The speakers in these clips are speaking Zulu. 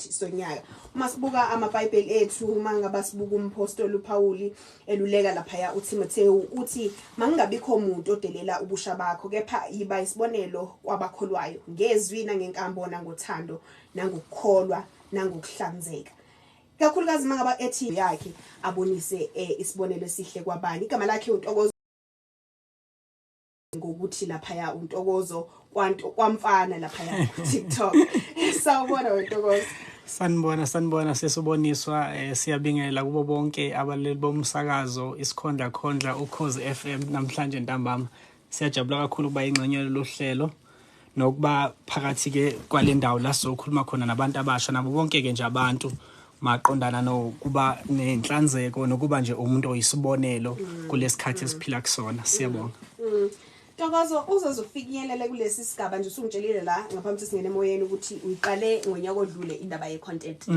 sonyaka. Uma sibuka amaBhayibheli ethu, uma ngaba sibuka umpostoli uPawuli eluleka lapha uTimotheo uthi mangingabikho umuntu odelela ubusha bakho, kepha yiba isibonelo kwabakholwayo ngezwi nangenkambo nangothando nangokukholwa nangokuhlanzeka. Kakhulukazi mangaba ethi yakhe abonise isibonelo esihle kwabanye. Igama lakhe uNtokozo ngokuthi lapha uNtokozo kwamfana lapha TikTok. Sawubona uNtokozo. Sanibona sesiboniswa siyabingelela kubo bonke abaleli bomsakazo isikhondla khondla uKhozi FM namhlanje ntambama. Siyajabula kakhulu ukuba ingxenye lohlelo nokuba phakathi ke kwalendawo la sokhuluma khona nabantu abasha nabo bonke ke nje abantu maqondana nokuba nenhlanzeko nokuba nje umuntu oyisibonelo kulesikhathi esiphila kusona. Siyabonga. Ntokozo uzofinyelele kulesi sigaba nje usungitshelile la ngaphambi singene emoyeni ukuthi uyiqale ngonyaka odlule indaba ye content.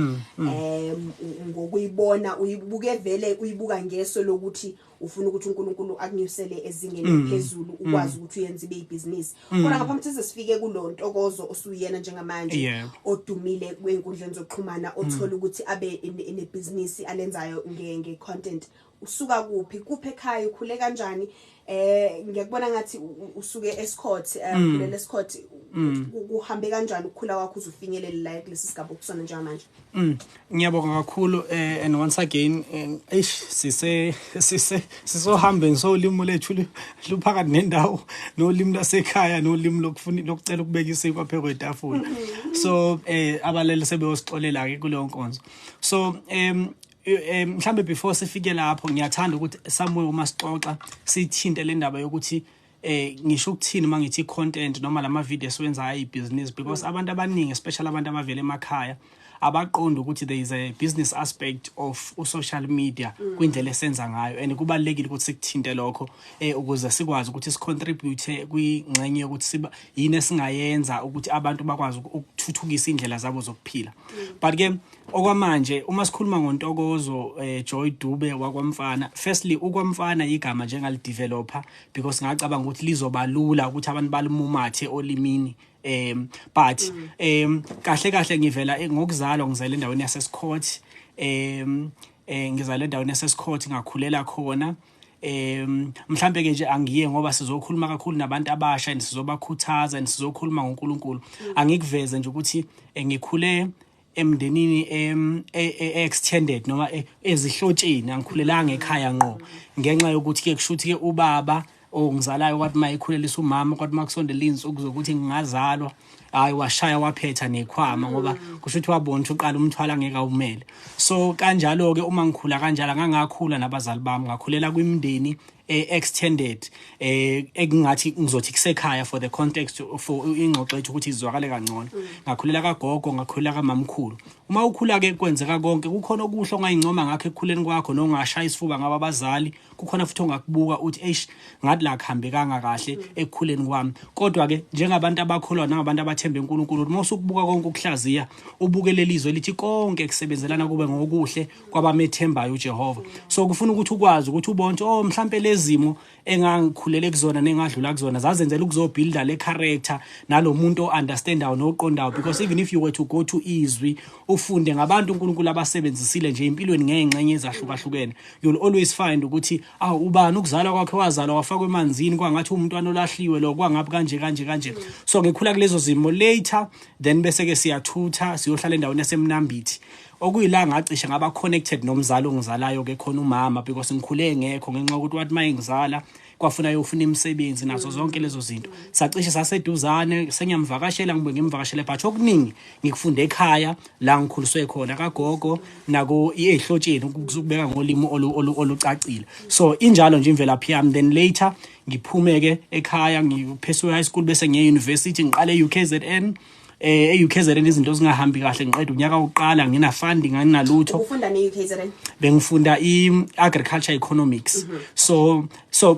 Ngokuyibona uyibuke vele uyibuka ngeso lokuthi ufuna ukuthi uNkulunkulu akunyusele ezingeni phezulu ukwazi ukuthi uyenze ibe ibusiness. Kodwa ngaphambi sifike kulo Ntokozo osuyena njengamanje odumile kwenkundleni zokuxhumana othola ukuthi abe ne business alenzayo nge content. Usuka kuphi ekhaya ukhule kanjani? Ngiyakubona ngathi usuke eScott kulela eScott uhambe kanjani ukukhula kwakho uzufinyelela la kulesi sigaba okusona njengamanje? Ngiyabonga kakhulu and once again sisohambeni solimo lethu luphakathi nendawo nolimi lasekhaya nolimi lokucela ukubeka isikwa phezu kwetafula. So abaleli sebeyosixolela ke kuleyo nkonzo. So mhlambe before sifike lapho ngiyathanda ukuthi somewhere uma sixoxa sithinte le ndaba yokuthi ngisho ukuthini mangithi content noma lama video esiwenzayo ibusiness, because abantu abaningi especially abantu abavela emakhaya abaqonda ukuthi there is a business aspect of social media kwindlela esenza ngayo, and kubalekile ukuthi sikuthinte lokho ukuze sikwazi ukuthi sicontribute kwingxenye yokuthi siba yini esingayenza ukuthi abantu bakwazi ukuthuthukisa indlela zabo zokuphila. But ke okwamanje uma sikhuluma ngoNtokozo Joy Dube wakwamfana, firstly ukwamfana igama njengali developer because ngacabanga ukuthi lizobalula ukuthi abantu balimumathe olimini. But kahle ngivela ngokuzalwa ngizala endaweni yaseScott. Ngizala endaweni yaseScott ngakhulela khona. Mhlambe ke nje angiye ngoba sizokhuluma kakhulu nabantu abasha and sizobakhuthaza and sizokhuluma ngoNkulunkulu. Angikuveze nje ukuthi ngikhule emndenini extended noma ezihlotsheni, angikhulelanga ekhaya ngqo ngenxa yokuthi ke kushuthi ke ubaba ongizalayo kwathi mayikhulelisa umama kwathi makusondela insuku zokuthi ngingazalwa hayi washaya waphetha nekhwama ngoba kusho ukuthi wabona ukuthi uqala umthwala angeke awumele. So kanjalo ke uma ngikhula kanjalo ngangakhula nabazali bami ngakhulela kwimndeni extended engingathi ngizothi kusekhaya for the context for ingxoxo ethu ukuthi izwakale kangcono. Ngakhulela kagogo ngakhulela kamamkhulu. Uma ukhula ke kwenzeka konke kukhona okuhle ongayincoma ngakho ekukhuleni kwakho nongashaya isifuba ngaba abazali, kukhona futhi ongakubuka uthi eish ngathi la kuhambe kanga kahle ekukhuleni kwami. Kodwa ke njengabantu abakholwa nabantu abathemba uNkulunkulu mase ukubuka konke ukuhlaziya ubukele lizwe lithi konke kusebenzelana kube ngokuhle kwabamethembayo uJehova. So kufuna ukuthi ukwazi ukuthi ubone mhlambe lezimo engangikhulele kuzona nengadlula kuzona zazenzela ukuzobuilda le character nalomuntu understandayo noqondayo, because even if you were to go to izwi ufunde ngabantu uNkulunkulu abasebenzisile nje empilweni ngengxenye ezahlukahlukene, you'll always find ukuthi ubani ukuzalwa kwakhe wazalwa wafakwa emanzini kwangathi umntwana olahliwe lo kwangabi kanje. So ngikhula kulezo zimo later then bese ke siyathutha siyohlala endaweni yaseMnambithi okuyila ngacishe ngaba connected nomzalo ongizalayo ke khona umama, because ngikhule ngekho ngenxa ukuthi wathi mayengizala kwafuna yofuna imisebenzi nazo zonke lezo zinto. Sacishe saseduzane senyamvakashela ngibe ngimvakashele but okuningi ngikufunde ekhaya la ngikhuliswe khona kagogo nako ehlotsheni ukubeka ngolimi olucacile. So injalo nje imvelaphi yami. Then later ngiphume ke ekhaya ngipheswe high school bese ngiye university ngiqale UKZN. UKZN izinto zingahambi kahle ngiqeda unyaka oqala ngina funding anginalutho. Ufunda neUKZN? Bengifunda iagriculture economics. So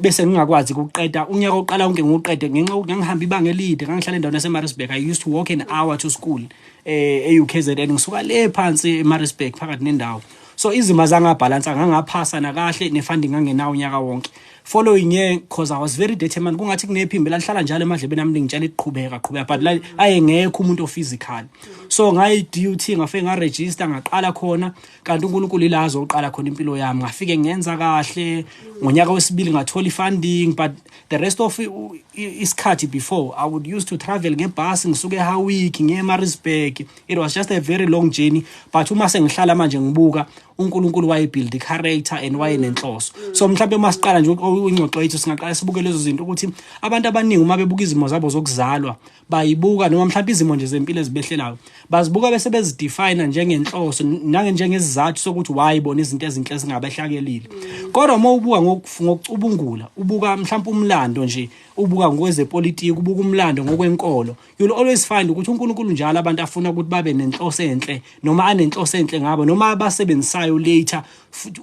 bese ngingakwazi ukuqeda unyaka oqala wonke ngiqede ngenxa ukuthi ngihamba ibanga elide ngangihlala endaweni yaseMaritzburg. I used to walk an hour to school eUKZN ngisuka le phansi eMaritzburg phakathi nendawo. So izima zangabhalansa ngangaphasa na kahle nefunding ngangenawo unyaka wonke. following year, because I was very determined, kungathi kunephimbo lalihlala njalo emadlebeni ami ngitshela iqhubeka but la ayengekho umuntu physical. So ngayi duty ngafike ngaregister ngaqala khona kanti uNkulunkulu ilazo oqala khona impilo yami ngafike ngenza kahle ngonyaka wesibili ngathola funding, but the rest of isikhathi before I would used to travel ngebus ngisuke eHowick ngeMaritzburg. It was just a very long journey, but uma sengihlala manje ngibuka uNkulunkulu wayebuild i-character and wayenenhloso. So mhlawumbe masiqala nje ingxoxo yethu singaqala sibuke lezo zinto ukuthi abantu abaningi uma bebuka izimo zabo zokuzalwa bayibuka noma mhlawumbe izimo nje zempilo ezibehlelayo bazibuka bese bezidefine njengenhloso nangenjengezizathu sokuthi why bona izinto ezinhle ezingabehlakelile. Kodwa uma ubuka ngokucubungula ubuka mhlawumbe umlando nje ubuka ngokwezepolitiki ubuka umlando ngokwenkolo, you'll always find ukuthi uNkulunkulu njalo abantu afuna ukuthi babe nenhloso enhle noma anenhloso enhle ngabo noma abasebenzisayo later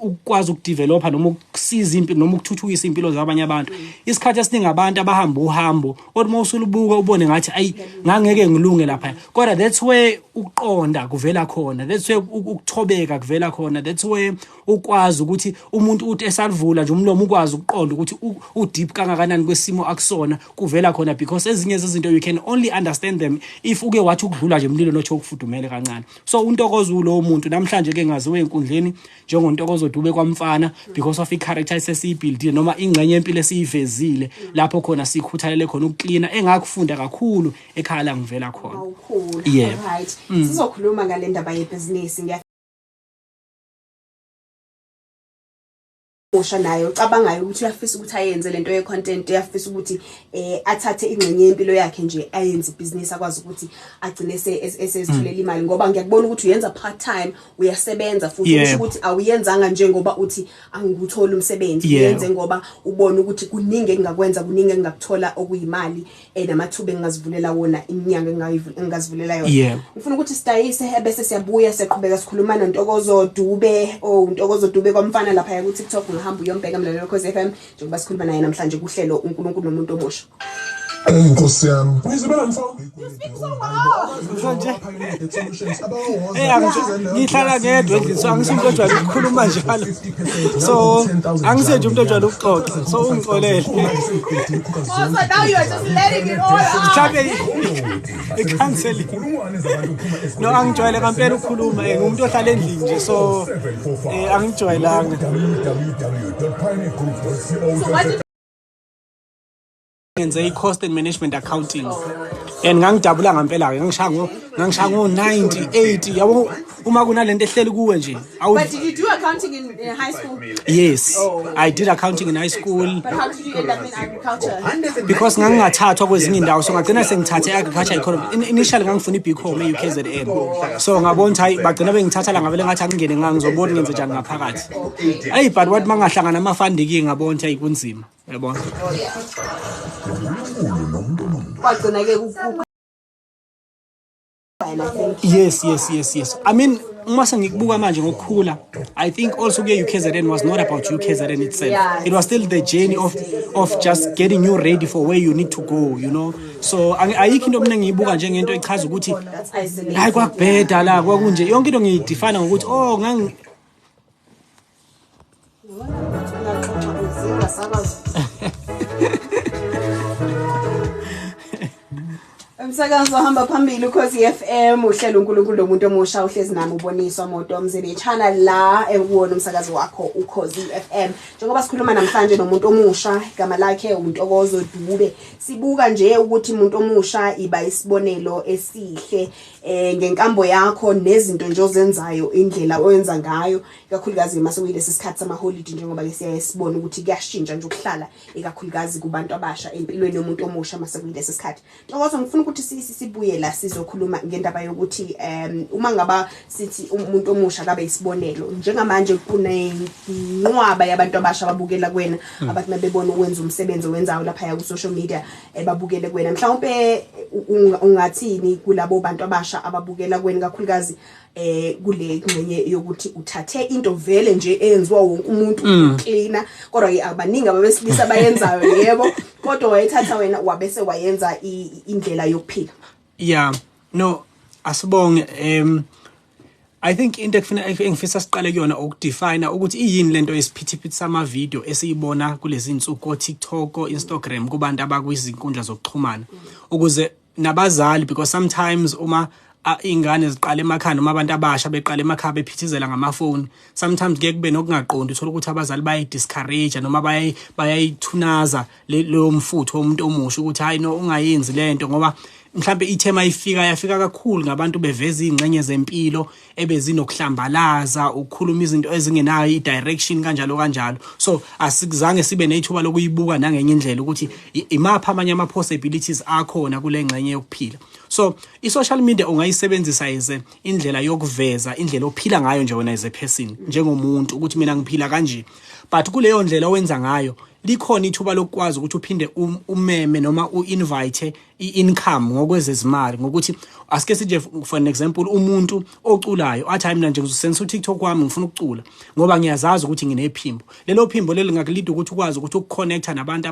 ukwazi ukudevelopa noma ukusiza impilo noma ukuthuthukisa impilo zabanye abantu. Isikhathi esiningi abantu abahamba uhambo uma usulubuka ubone ngathi ayi ngangeke ngilunge lapha, kodwa that's where ukuqonda kuvela khona, that's where ukuthobeka kuvela khona, that's where ukwazi ukuthi umuntu uthi esalivula nje umlomo ukwazi ukuqonda ukuthi udeep kangakanani kwesimo akusona kuvela khona, because ezinye zezinto you can only understand them if uke wathi ukudlula nje umlilo nothi ukufudumele kancane. So uNtokozo lo muntu namhlanje ke ngaziwe enkundleni njengoNtokozo Dube kwaMfana because of i-character esesiyibuildile noma ingxenye empilo esiyivezile lapho khona sikhuthalele khona ukucleana engakufunda kakhulu ekhaya la ngivela khona. Yeah. Right. Sizokhuluma ngale ndaba yebusiness usha nayo ucabangayo ukuthi uyafisa ukuthi ayenze lento ye content, uyafisa ukuthi athathe ingxenye yempilo yakhe nje ayenze business akwazi ukuthi agcine esezitholela imali, ngoba ngiyakubona ukuthi uyenza part time uyasebenza futhi usho ukuthi awuyenzanga nje ngoba uthi angikuthola umsebenzi, uyenze ngoba ubona ukuthi kuningi engingakwenza, kuningi engingakuthola okuyimali namathuba engazivulela wona iminyaka engazivulela yona. Ngifuna ukuthi sidayise bese siyabuya siqhubeka sikhuluma noNtokozo Dube uNtokozo Dube kwaMfana lapha ku TikTok ngihamba uyombheka mlalelo Khosi FM njengoba sikhuluma naye namhlanje kuhlelo uNkulunkulu nomuntu omusha. Nkosi yami uyizibela mfo ngihlala ngedwa endlini, so angisumuntu ojwayele ukukhuluma njalo, so angisenje umuntu ojwayele ukuxoxa, so ungixolele. So now you are just letting it all out. I-counseling no angijwayele kampela ukukhuluma ngumuntu ohlala endlini nje, so angijwayelanga. Ngenze i-cost and management accounting and ngangidabula ngempela ke ngangishaya ngo 90 80 yabo uma kunalento ehleli kuwe nje. But did you do accounting in high school? Yes. I did accounting in high school. But how did you end up in agriculture? Because ngangingathathwa kwezinye indawo, so ngagcina sengithathe agriculture economy. Initially ngangifuna iBcom eUKZN, so ngabona ukuthi hayi bagcina bengithatha la ngavele ngathi angingene ngangizobona ngenze njani ngaphakathi. Hey but what mangahlangana amafunding ke ngabona ukuthi ayikunzima, yabona. Wagcina ke Yes. I mean, uma sengikubuka manje ngokukhula, I think also UKZN was not about UKZN itself. Yeah. It was still the journey of just getting you ready for where you need to go, you know. So ayikho into mina ngiyibuka njengento echaza ukuthi hayi kwakubheda la kwakunje, yonke into ngiyidefine ngokuthi ngangi Umsakazo hamba phambili Khosi FM uhlelo uNkulunkulu nomuntu omusha uhlezi nami uboniswa Moto Mzebe channel la ekuwona umsakazo wakho uKhosi FM. Njengoba sikhuluma namhlanje nomuntu omusha, igama lakhe uNtokozo Dube. Sibuka nje ukuthi umuntu omusha iba isibonelo esihle ngenkambo yakho nezinto nje ozenzayo, indlela oyenza ngayo, ikakhulukazi mase kuyilesi sikhathi sama holiday njengoba siyasibona ukuthi kuyashintsha nje ukuhlala ikakhulukazi kubantu abasha empilweni yomuntu omusha mase kuyilesi sikhathi. Ntokozo ngifuna ukuthi sibuye la sizokhuluma ngendaba yokuthi uma ngaba sithi umuntu omusha kabe isibonelo njengamanje kunenqwaba yabantu abasha ababukela kwena abathi mabebona ukwenza umsebenzi owenzayo lapha ya ku social media babukele kwena, mhlawumbe ungathini kulabo bantu abasha ababukela kwena kakhulukazi kule ngcenye yokuthi uthathe into vele nje eyenziwa wonke umuntu cleaner, kodwa abaningi ababesilisa bayenzayo yebo, kodwa wayethatha wena wabese wayenza indlela yokuphila. Yeah, no, asibonge I think into engifisa siqale kuyona ukudefine ukuthi iyini lento yesiphithiphithi sama video esiyibona kulezi insuku ko TikTok ko Instagram kubantu abakwizinkundla zokuxhumana ukuze nabazali because sometimes uma ingane ziqala emakhaya noma abantu abasha beqala emakhaya bephithizela ngamafoni sometimes ke kube nokungaqondi uthola ukuthi abazali bayi discourage noma bayayithunaza lo mfutho womuntu omusha ukuthi hayi no ungayenzi lento ngoba mhlambe ithema yafika kakhulu ngabantu beveza ingcenye zempilo ebezinokuhlambalaza ukukhuluma izinto ezingenayo i-direction kanjalo so asikuzange sibe nethuba lokuyibuka nangenye indlela ukuthi imapha amanye ama-possibilities akhona kule ngcenye yokuphila. So i-social media ungayisebenzisa ize indlela yokuveza indlela ophila ngayo nje wena as a person njengomuntu ukuthi mina ngiphila kanje but kuleyo ndlela owenza ngayo likhona ithuba lokwazi ukuthi uphinde umeme noma uinvite i-income ngokwezezimali ngokuthi asike sije for an example umuntu oculayo athi hayi mina nje ngizosenza uTikTok wami ngifuna ukucula ngoba ngiyazazi ukuthi nginephimbo lelo phimbo leli ngakulida ukuthi ukwazi ukuthi ukuconnecta nabantu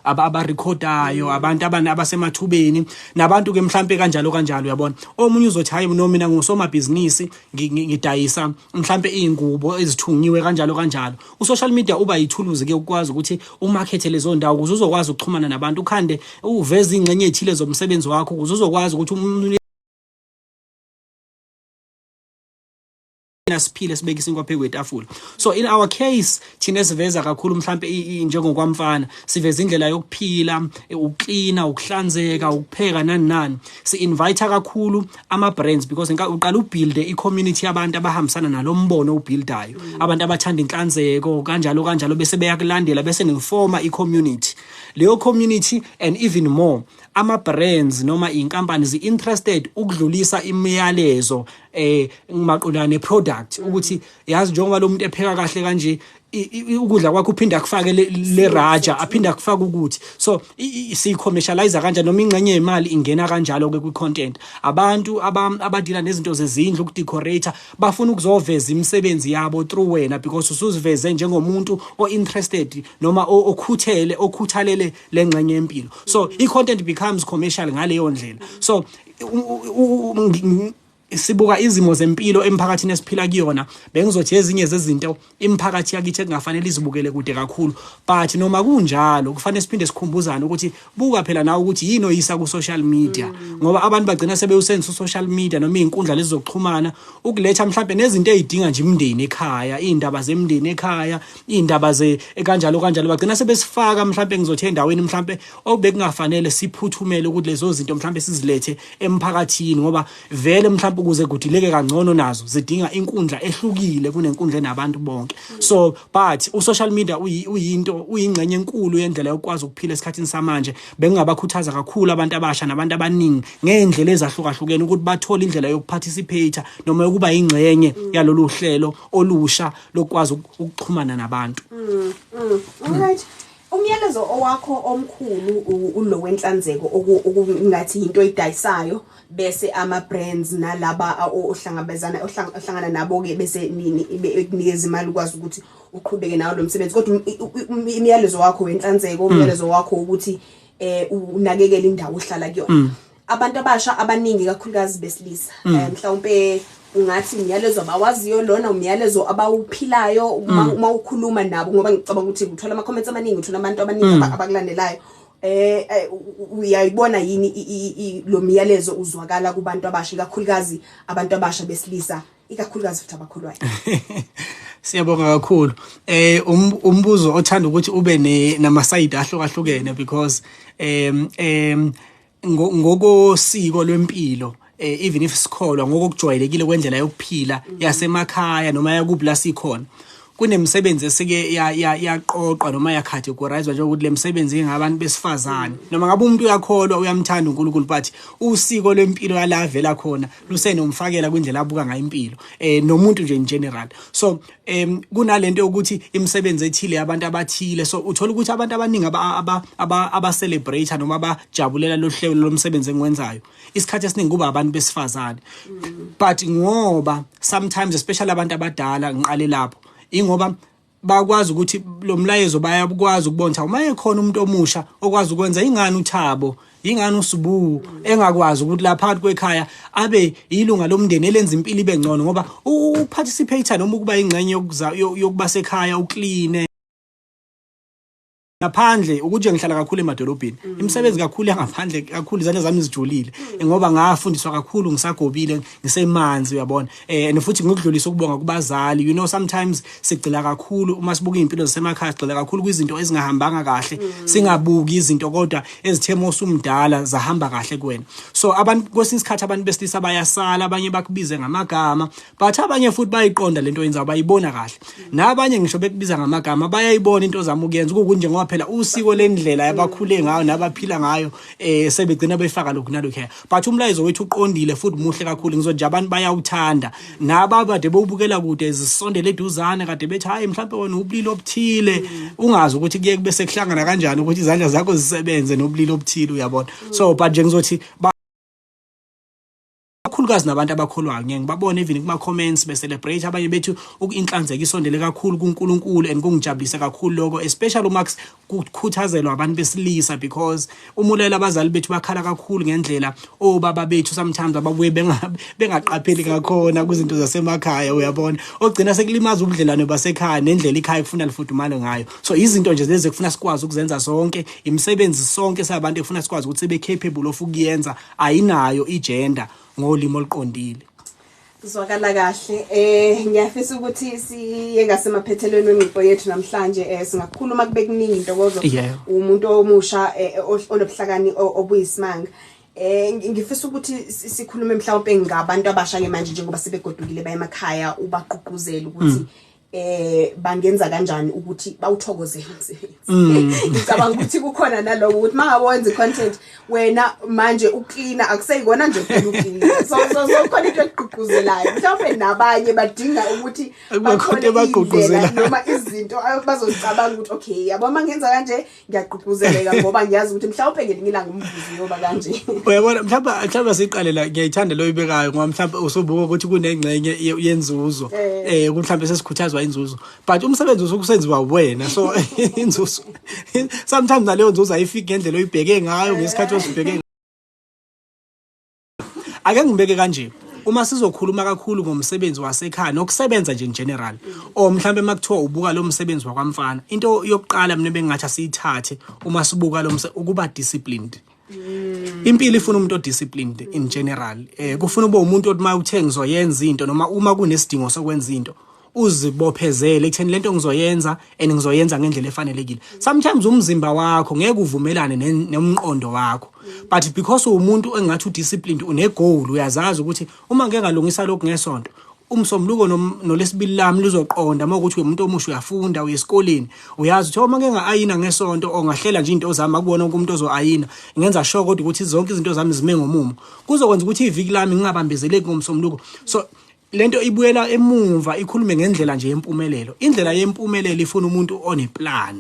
abarecordayo abantu abasemathubeni nabantu ke mhlambe kanjalo uyabona omunye uzothi hayi noma mina ngusomabhizinisi ngidayisa mhlambe izingubo ezithungiwe kanjalo usocial media uba yithuluzi ke ukwazi ukuthi umarket lezo ndawo ukuze uzokwazi ukuxhumana nabantu ukhande uveza ingcenye ethile zomsebenzi wakho ukuze uzokwazi ukuthi umuntu siphile sibeke isinkwa phezu kwetafula. So in our case thina siveza kakhulu mhlambe njengokwamfana siveza indlela yokuphila uklina ukuhlanzeka ukupheka nani si invite kakhulu ama brands because uqala ubuild i-community yabantu abahambisana nalombono ubuildayo abantu abathanda inhlanzeko kanjalo bese beyakulandela bese ngiforma i-community leyo community and even more ama brands noma inkampani zi-interested ukudlulisa imiyalezo maqondana product ukuthi yazi njengoba lo muntu epheka kahle kanje ukudla kwakhe uphinda kufake le raja aphinda kufaka ukuthi so si-commercialize kanjani noma ingcenye yemali ingena kanjalo ke kwi-content abantu abadila nezinto zezindlu ukudecorate bafuna ukuzoveza imisebenzi yabo through wena because usuziveze njengomuntu o-interested noma okhuthalele le ngcenye yempilo so i-content becomes commercial ngaleyo ndlela so sibuka izimo zempilo emphakathini esiphila kuyona bengizothi ezinye zezinto imphakathi yakithi engafanele izibukele kude kakhulu but noma kunjalo kufanele siphinde sikhumbuzane ukuthi buka phela nawe ukuthi yini oyisa ku social media ngoba abantu bagcina sebeyusenzisa social media noma izinkundla lezi zokuxhumana ukuletha mhlambe nezinto ezidinga nje imndeni ekhaya indaba zemndeni ekhaya indaba kanjalo bagcina sebesifaka mhlambe ngizothi endaweni mhlambe obekungafanele siphuthumele ukuthi lezo zinto mhlambe sizilethe emphakathini ngoba vele mhlambe ukuze kudileke kangcono nazo zidinga inkundla ehlukile kunenkundla enabantu bonke so but u-social media uyingcenye enkulu yendlela yokwazi ukuphila esikhathini samanje bengingabakhuthaza kakhulu abantu abasha nabantu abaningi ngendlela ezahlukahlukene ukuthi bathole indlela yokuparticipate noma ukuba ingcenye yalolu hlelo olusha lokwazi ukuxhumana nabantu. Alright. Umyalezo owakho omkhulu ulo wenhlanzeko okungathi into eyidayisayo bese ama brands nalaba ohlangana nabo ke bese ekunikeza imali ukwazi ukuthi uqhubeke nawo lo msebenzi kodwa imyalezo wakho wenhlanzeko umyalezo wakho ukuthi unakekele indawo ohlala kuyona abantu abasha abaningi kakhulukazi besilisa mhlawumbe ungathi umyalezo abawaziyo lona umyalezo abawuphilayo uma ukhuluma nabo ngoba ngicabanga ukuthi uthola ama comments amaningi uthola abantu abaningi abakulandelayo uyayibona yini lo myalezo uzwakala kubantu abasha kakhulukazi abantu abasha besilisa ikakhulukazi futhi abakhulwayo. Siyabonga kakhulu umbuzo othanda ukuthi ube nama side ahlukahlukene because ngokosiko lwempilo even if sikholwa ngokujwayelekile kwendlela yokuphila yasemakhaya noma yakubla sikhona kunemisebenzi esike yaqoqwa noma yacategorize njengokuthi lemsebenzi ngabantu besifazane noma ngabe umuntu uyakholwa uyamthanda uNkulunkulu but usiko lwempilo yalavela khona lusenomfakela kwindlela abuka ngayo impilo nomuntu nje in general so kunalento yokuthi imisebenzi ethile abantu abathile so uthola ukuthi abantu abaningi aba celebrate noma abajabulela lo hlelo lomsebenzi engwenzayo isikhathi esiningi kuba abantu besifazane but ngoba sometimes especially abantu abadala ngiqale lapho ingoba bakwazi ukuthi lo mlayezo bayakwazi ukubona uma ekhona umuntu omusha okwazi ukwenza ingane uThabo ingane uSibu engakwazi ukuthi la phakathi kwekhaya abe ilunga lomndeni elenza impilo ibe ngcono ngoba uparticipate noma ukuba ingxenye yokuba sekhaya ukline ngaphandle ukuthi ngihlala kakhulu emadolobheni imisebenzi kakhulu yangaphandle kakhulu izandla zami zijulile ngoba ngafundiswa kakhulu ngisagobile ngisemanzi uyabona and futhi ngikudlulisa ukubonga kubazali you know sometimes sigcila kakhulu uma sibuka impilo zasemakhaya sigcila kakhulu kwizinto ezingahambanga kahle singabuki izinto kodwa ezithemo osumdala zahamba kahle kuwena so abantu kwesinye isikhathi abantu besilisa bayasala abanye bakubize ngamagama but abanye futhi bayiqonda lento yenza bayibona kahle nabanye ngisho bekubiza ngamagama bayayibona into zami ukuyenza ukuthi ngoba phela usiko lendlela yabakhule ngayo nabaphila ngayo sebegcina befaka lokhu nalokho but umlayezo wethu uqondile futhi muhle kakhulu ngizothi abantu bayawuthanda nababade bowubukela kude zisondele eduzane kade bethi hayi mhlawumbe wena ubulili obuthile ungazi ukuthi kuye kube sekuhlangana kanjani ukuthi izandla zakho zisebenze nobulili obuthile uyabona so but nje ngizothi kakhulukazi nabantu abakholwayo ngiyengibabona even kuma comments be celebrate abanye bethu inhlanzeko isondele kakhulu kuNkulunkulu and kungijabulisa kakhulu lokho especially uMax kukhuthazelwa abantu besilisa because umulela abazali bethu bakhala kakhulu ngendlela obaba bethu sometimes ababuye bengaqapheli ngakhona kwizinto zasemakhaya uyabona ogcina sekulimaza ubudlelwane basekhaya nendlela ikhaya kufuna lifudumale ngayo so izinto nje lezi kufuna sikwazi ukuzenza sonke imisebenzi sonke sabantu ekufuna sikwazi ukuthi sibe capable of ukuyenza ayinayo igender ngolimo oluqondile kuzwakala kahle ngiyafisa ukuthi siye ngasemaphethelweni wengqondo yethu namhlanje singakhuluma kube kuningi intokozo umuntu omusha onobuhlakani obuyisimanga ngifisa ukuthi sikhulume mhlawumbe ngabantu abasha ke manje njengoba sebegodukile bayemakhaya ubaqhuquzela ukuthi bangenza kanjani ukuthi bawuthokoze umsebenzi ngicabanga ukuthi kukhona naloko ukuthi mangawenza content wena manje uklina akuseyikona nje kuphela uklina so khona into eqhuquzelayo mhlawumbe nabanye badinga ukuthi bakhona bagqugquzela noma izinto bazocabanga ukuthi okay yabo mangenza kanje ngiyaqhuquzeleka ngoba ngiyazi ukuthi mhlawumbe ngelinye ilanga umvuzo yoba kanje uyabona mhlawumbe siqalela ngiyayithanda lo ibekayo ngoba mhlawumbe usubuka ukuthi kunengxenye yenzuzo mhlawumbe sesikhuthazwa inzuzo but umsebenzi usukusenziwa wena so inzuzo sometimes naleyo nzuzo ayifiki ngendlela oyibheke ngayo ngesikhathi osibheke ake ngibeke kanje uma sizokhuluma kakhulu ngomsebenzi wasekhaya nokusebenza nje in general o mhlambe makuthiwa ubuka lo msebenzi wakwamfana into yokuqala mina bengathi asiyithathe uma sibuka lo ukuba disciplined impilo ifuna umuntu odisciplined in general kufuna ube umuntu othi mawuthe ngizoyenza into noma uma kunesidingo sokwenza into uzibophezele ekutheni lento ngizoyenza and ngizoyenza ngendlela efanelekile sometimes umzimba wakho ngeke uvumelane nomqondo wakho but because umuntu engathi udisciplined une goal uyazazi ukuthi uma ngeke ngalungisa lokhu ngesonto umsombuluko nolesibili lami luzoqonda mawukuthi umuntu omusha uyafunda uyesikoleni uyazi ukuthi uma ngeke ngaayina ngesonto ongahlela nje into zami akubona umuntu ozoayina ngenza sure kodwa ukuthi zonke izinto zami zime ngomumo kuzokwenza ukuthi iviki lami ngingabambezeleki ngomsombuluko so lento ibuyela emuva ikhulume ngendlela nje yempumelelo indlela yempumelelo ifuna umuntu oneplan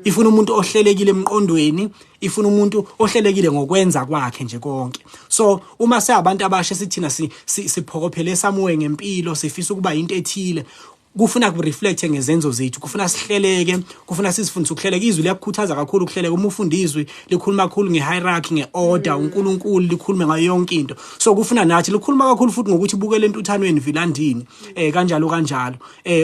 ifuna umuntu ohlelekile emqondweni ifuna umuntu ohlelekile ngokwenza kwakhe nje konke so uma seabantu abasha sithina siphokophele somewhere ngempilo sifisa ukuba into ethile kufuna kureflect ngezenzo zethu kufuna sihleleke kufuna sisifundise ukuhleleka izwi liyakukhuthaza kakhulu ukuhleleka uma ufunda izwi likhuluma kakhulu ngehierarchy ngeorder uNkulunkulu likhuluma ngayo yonke into so kufuna nathi likhuluma kakhulu futhi ngokuthi bukele entuthanweni vilandini kanjalo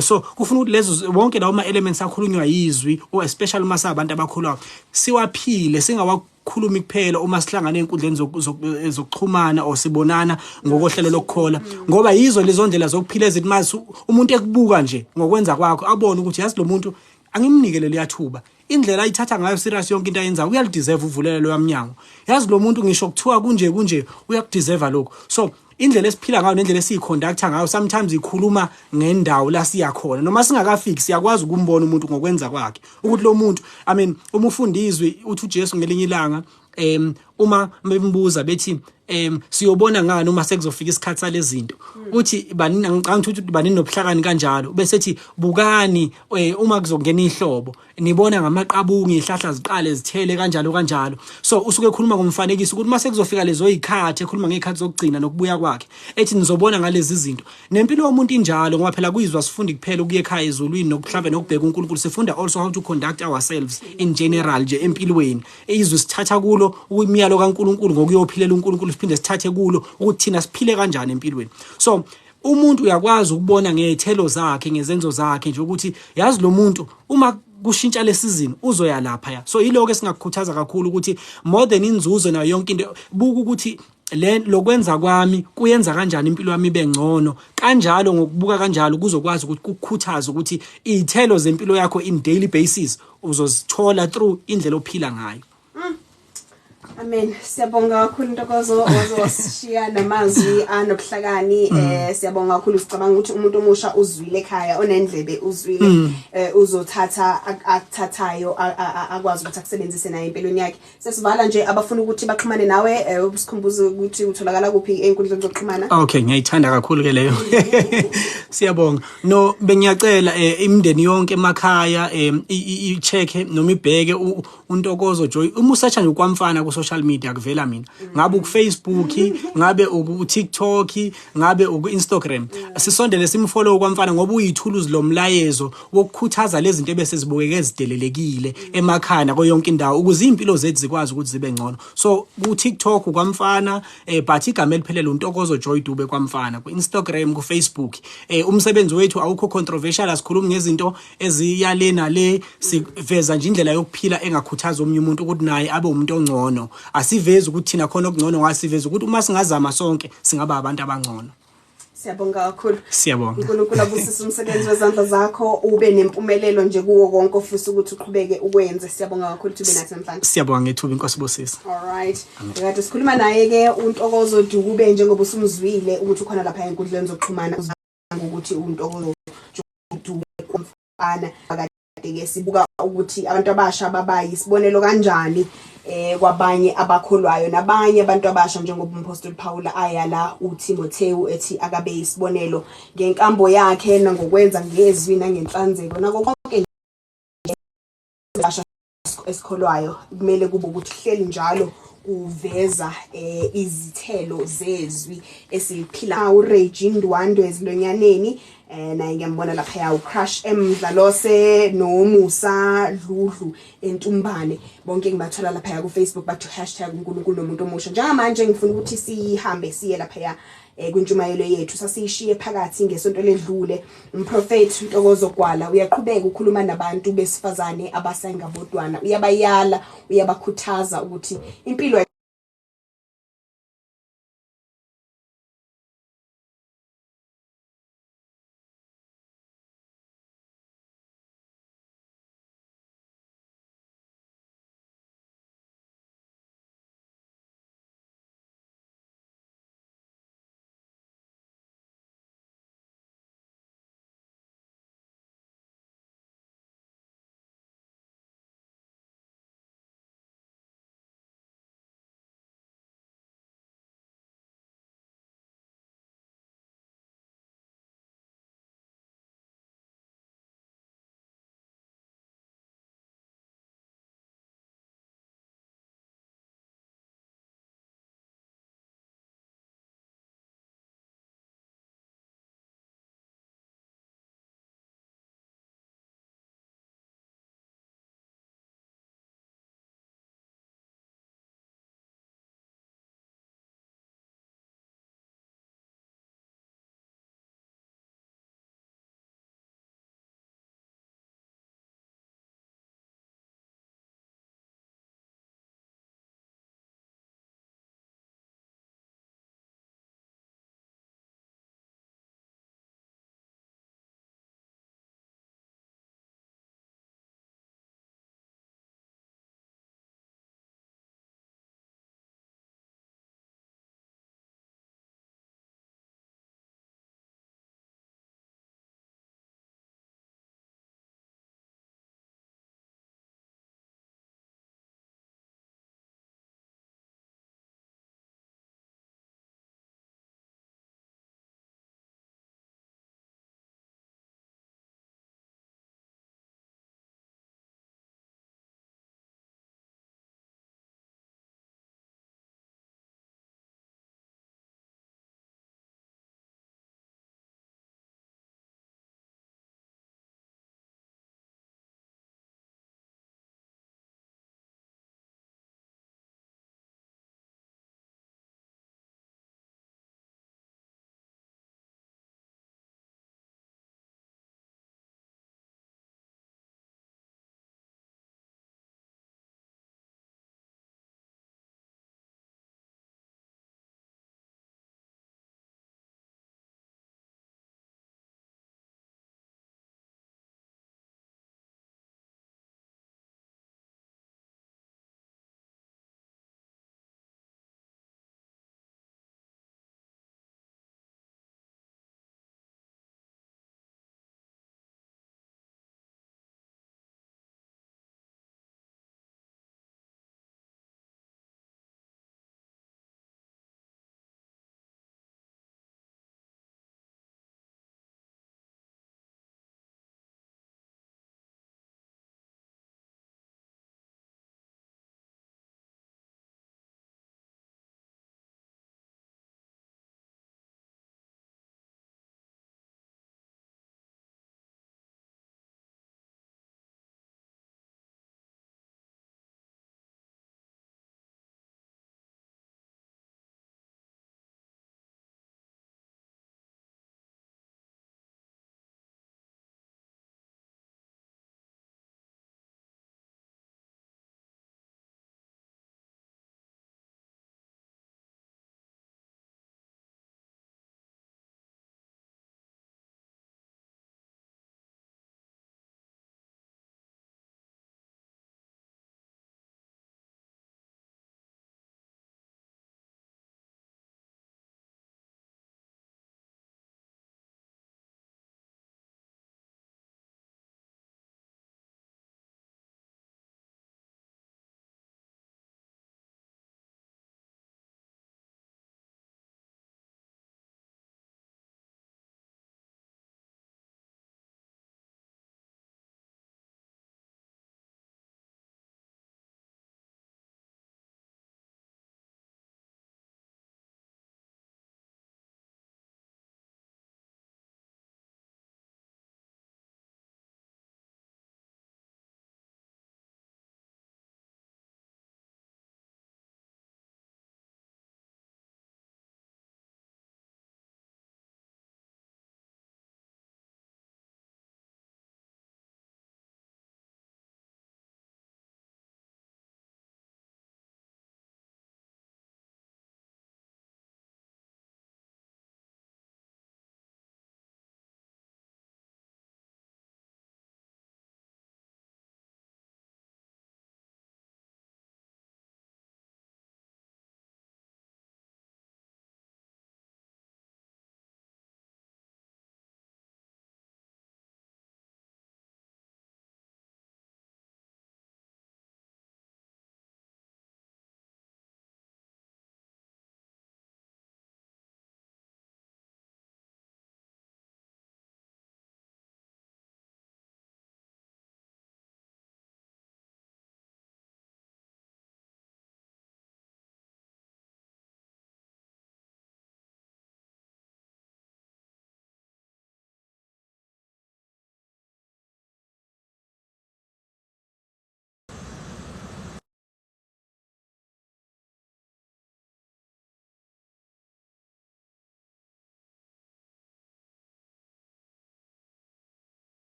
so kufuna ukuthi lezo wonke lawo ama elements akhulunywa yizwi o especially uma sabantu abakhulwa siwaphile singawakhulumi kuphela uma sihlangana enkundleni zokuxhumana osibonana ngokohlelo lokukhola ngoba yizo lezo ndlela zokuphila ezithi umuntu ekubuka nje ngokwenza kwakho abone ukuthi yazi lo muntu angimnikele liyathuba indlela ayithatha ngayo serious yonke into ayenza uyalideserve uvulelelo yamnyango yazi lo muntu ngisho kuthiwa kunje uyakudeserve lokho so indlela esiphila ngayo nendlela esiyiconducta ngayo sometimes ikhuluma ngendawo la siya khona noma singakafiki siyakwazi ukumbona umuntu ngokwenza kwakhe ukuthi lo muntu uma ufundizwe uthi uJesu ngelinye ilanga uma bembuza bethi siyobona ngani uma sekuzofika isikhathi salezinto uthi banini angicanga ukuthi banini nobuhlakani kanjalo bese ethi bukani uma kuzongena ihlobo nibona ngamaqabungu ihlahla ziqale zithele kanjalo so usuke ekhuluma ngomfanekiso ukuthi mase kuzofika lezo izikhathi ekhuluma ngezikhathi zokugcina nokubuya kwakhe ethi nizobona ngalezi zinto nempilo yomuntu injalo ngoba phela kuyizwa sifundi kuphela ukuye ekhaya ezulwini nokuhlaba nokubheka uNkulunkulu sifunda also how to conduct ourselves in general nje empilweni izwe sithatha kulo ukuyimiyalo kaNkulunkulu ngokuyophilela uNkulunkulu siphinde sithathe kulo ukuthi thina siphile kanjani empilweni so umuntu uyakwazi ukubona ngezithelo zakhe ngezenzo zakhe nje ukuthi yazi lo muntu uma kushintsha lesizini uzoya lapha ya so yiloko esingakukhuthaza kakhulu ukuthi more than inzuzo nayo yonke into buka ukuthi lokwenza kwami kuyenza kanjani impilo yami ibe ngcono kanjalo ngokubuka kanjalo kuzokwazi ukuthi kukhuthaze ukuthi izithelo zempilo yakho in daily basis uzozithola through indlela ophila ngayo. Amen. Siyabonga kakhulu Ntokozo wazoshiya namazwi anokuhlakani siyabonga kakhulu sicabanga ukuthi umuntu omusha uzwile ekhaya onendlebe uzwile uzothatha akuthathayo akwazi ukuthi akusebenzise naye empilweni yakhe. Sesivala nje abafuna ukuthi baxhumane nawe usikhumbuze ukuthi utholakala kuphi enkundleni zokuxhumana. Okay, ngiyayithanda kakhulu ke leyo. Siyabonga. No bengiyacela imindeni yonke emakhaya i-check noma ibheke uNtokozo Joy uma usearch nje kwamfana ku social media kuvela mina ngabe ku Facebook ngabe ku TikTok ngabe ku Instagram sisondele simfollow kwamfana ngoba uyithuluzi lomlayezo wokukhuthaza lezi zinto ebese zibukeke ezidelelekile emakhaya ko yonke indawo ukuze impilo zethu zikwazi ukuthi zibe ngcono so ku TikTok kwamfana but igama eliphelele uNtokozo Joy Dube kwamfana ku Instagram ku Facebook umsebenzi wethu awukho controversial asikhulumi ngezinto eziyalena le siveza nje indlela yokuphila engakhuthaza omnye umuntu ukuthi naye abe umuntu ongcono asiveze ukuthi thina khona okungcono ngasiveze ukuthi uma singazama sonke singaba abantu abangcono. Siyabonga kakhulu. Siyabonga. uNkulunkulu abusise umsebenzi wezandla zakho ube nempumelelo nje kuwo konke ofisa ukuthi uqhubeke ukwenze. Siyabonga kakhulu ube nathi namhlanje. Siyabonga ngethuba inkosi bosisi. All right. Kade sikhuluma naye ke uNtokozo Dube njengoba usumzwile ukuthi ukhona lapha enkundleni zokuxhumana ukuthi uNtokozo Dube komfana akade ke sibuka ukuthi abantu abasha babayi isibonelo kanjani kwabanye abakholwayo nabanye abantu abasha njengoba uMpostoli Paul ayala uTimotheo ethi akabe isibonelo ngenkambo yakhe nangokwenza ngezwi nangenhlanzeko nako konke abasha esikholwayo kumele kube ukuthi hleli njalo uveza izithelo zezwi esiphila uReggie Ndwandwe ezilonyaneni naye ngiyambona lapha ya uCrush Mdlalose noMusa Dludlu eNtumbane bonke ngibathola lapha ya ku Facebook bathu #uNkulunkulu nomuntu omusha njengamanje ngifuna ukuthi sihambe siye lapha ya kwintshumayelo yethu sasishiye phakathi ngesonto ledlule umprofeti Ntokozo Gwala uyaqhubeka ukukhuluma nabantu besifazane abasayingabodwana uyabayala uyabakhuthaza ukuthi impilo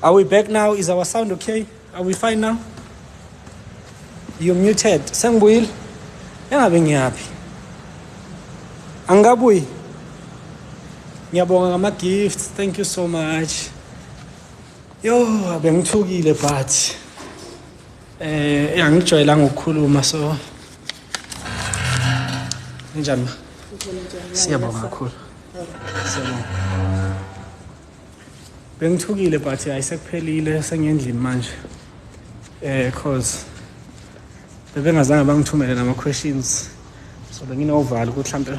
Are we back now? Is our sound okay? Are we fine now? You're muted. Sengibuyile. Engabe ngiyaphi? Angabuyi. Ngiyabonga ngama gifts. Thank you so much. Yo, bengithukile but angijwayelanga ukukhuluma so njani ma? Siyabonga kakhulu. Siyabonga. Bengithukile but ayisekuphelile sengendlini manje. Cause bebengazange bangithumele nama questions. So benginovalo ukuthi mhlambe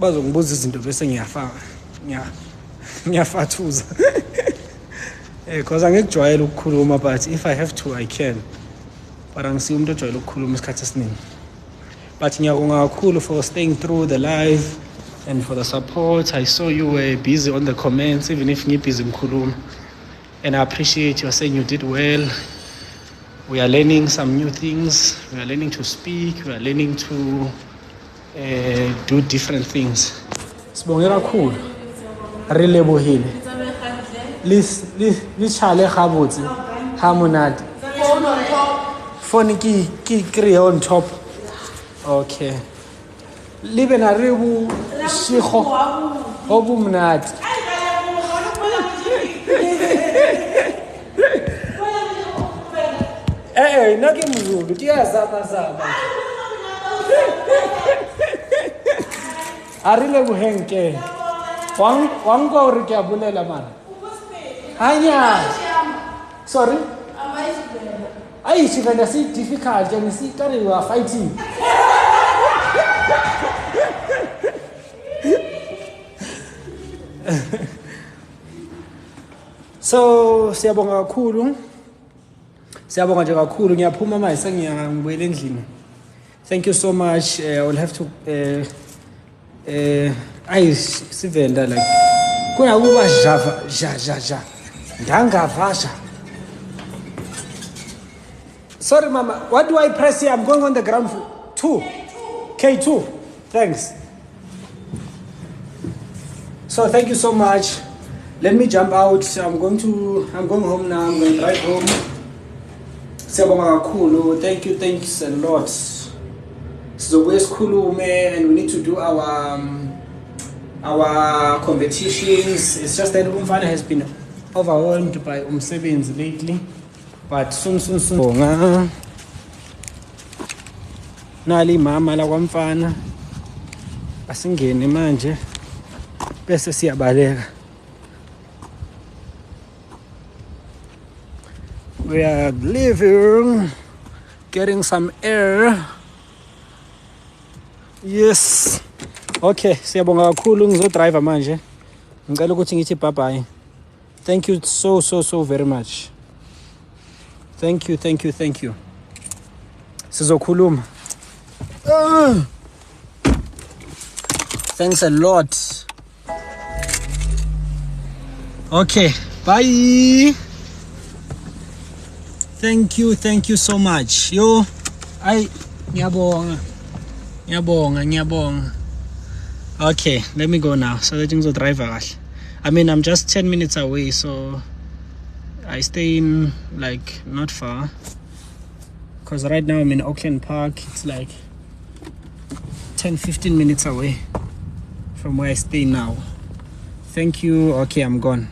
bazongibuza izinto bese ngiyafathuza. Cause angikujwayele ukukhuluma but if I have to I can. But angisiyo umuntu ojwayele ukukhuluma isikhathi esiningi. But ngiyabonga kakhulu for staying through the live and for the support. I saw you were busy on the comments even if ngibusy ngikhuluma. And I appreciate you saying you did well. We are learning some new things. We are learning to speak. We are learning to do different things. Sibongela kakhulu. Relebohile. Lichale gabotse. Ha monate. Phone ki kry on top. Okay. Libe na rebu shikho. Obu monate. Naki mzulu kiyazama. Arile buhenke. Wango re ke abulela man. Hanya. Sorry. Ai sivenda si difficult and si tari we are fighting. So siyabonga kakhulu. Siyabonga nje kakhulu ngiyaphuma manje sengiyangibuyela endlini. Thank you so much. I will have to sivenda like kuna kuba java ja ndangavasha. Sorry mama, what do I press here? I'm going on the ground floor. 2 K2. Thanks. So thank you so much. Let me jump out. I'm going home now. I'm going to drive home. Siyabonga kakhulu. Thanks a lot. Sizobuye sikhulume and we need to do our competitions. It's just that Umfana has been overwhelmed by umsebenzi lately. But soon. Nali mama la kwamfana. Asingene manje. Bese siyabaleka. We are leaving, getting some air. Yes. Okay, siyabonga kakhulu ngizodrive manje. Ngicela ukuthi ngithi bye bye. Thank you so very much. Thank you. Sizokhuluma. Thanks a lot. Okay, bye. Thank you so much. Yo, ngiyabonga. Okay, let me go now so that ngizodrive kahle. I mean, I'm just 10 minutes away, so I stay in like not far. Because right now I'm in Auckland Park. It's like 10-15 minutes away from where I stay now. Thank you. Okay, I'm gone.